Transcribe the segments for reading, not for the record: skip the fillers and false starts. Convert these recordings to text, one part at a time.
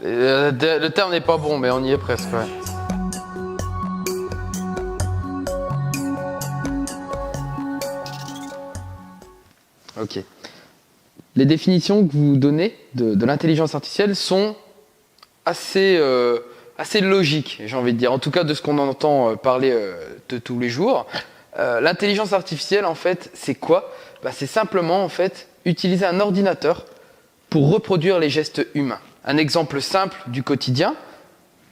Le terme n'est pas bon, mais on y est presque. Ouais. Ok. Les définitions que vous donnez de l'intelligence artificielle sont assez logiques, j'ai envie de dire. En tout cas, de ce qu'on entend parler de tous les jours. L'intelligence artificielle, en fait, c'est quoi? C'est simplement, en fait, utiliser un ordinateur pour reproduire les gestes humains. Un exemple simple du quotidien,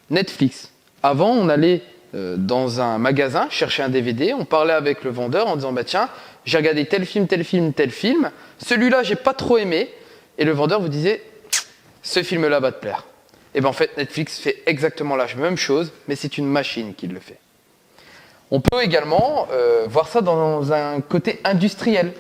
Netflix. Avant, on allait dans un magasin chercher un DVD, on parlait avec le vendeur en disant tiens, j'ai regardé tel film, tel film, tel film, celui-là j'ai pas trop aimé, et le vendeur vous disait ce film-là va te plaire. Et en fait Netflix fait exactement la même chose, mais c'est une machine qui le fait. On peut également voir ça dans un côté industriel.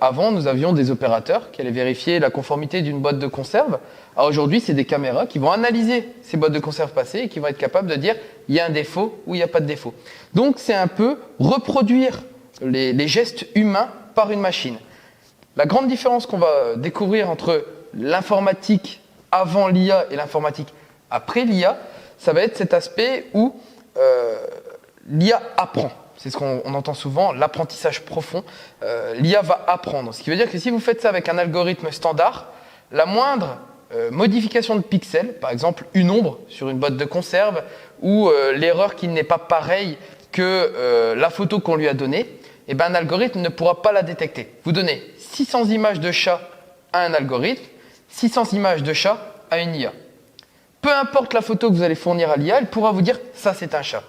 Avant, nous avions des opérateurs qui allaient vérifier la conformité d'une boîte de conserve. Alors aujourd'hui, c'est des caméras qui vont analyser ces boîtes de conserve passées et qui vont être capables de dire il y a un défaut ou il n'y a pas de défaut. Donc, c'est un peu reproduire les gestes humains par une machine. La grande différence qu'on va découvrir entre l'informatique avant l'IA et l'informatique après l'IA, ça va être cet aspect où l'IA apprend. C'est ce qu'on entend souvent, l'apprentissage profond. L'IA va apprendre. Ce qui veut dire que si vous faites ça avec un algorithme standard, la moindre modification de pixels, par exemple une ombre sur une boîte de conserve, ou l'erreur qui n'est pas pareille que la photo qu'on lui a donnée, eh ben, un algorithme ne pourra pas la détecter. Vous donnez 600 images de chat à un algorithme, 600 images de chat à une IA. Peu importe la photo que vous allez fournir à l'IA, elle pourra vous dire ça c'est un chat.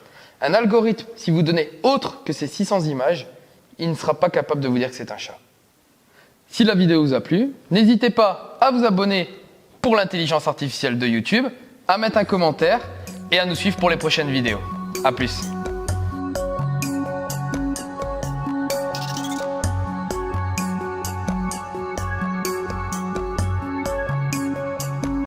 Un algorithme, si vous donnez autre que ces 600 images, il ne sera pas capable de vous dire que c'est un chat. Si la vidéo vous a plu, n'hésitez pas à vous abonner pour l'intelligence artificielle de YouTube, à mettre un commentaire et à nous suivre pour les prochaines vidéos. A plus.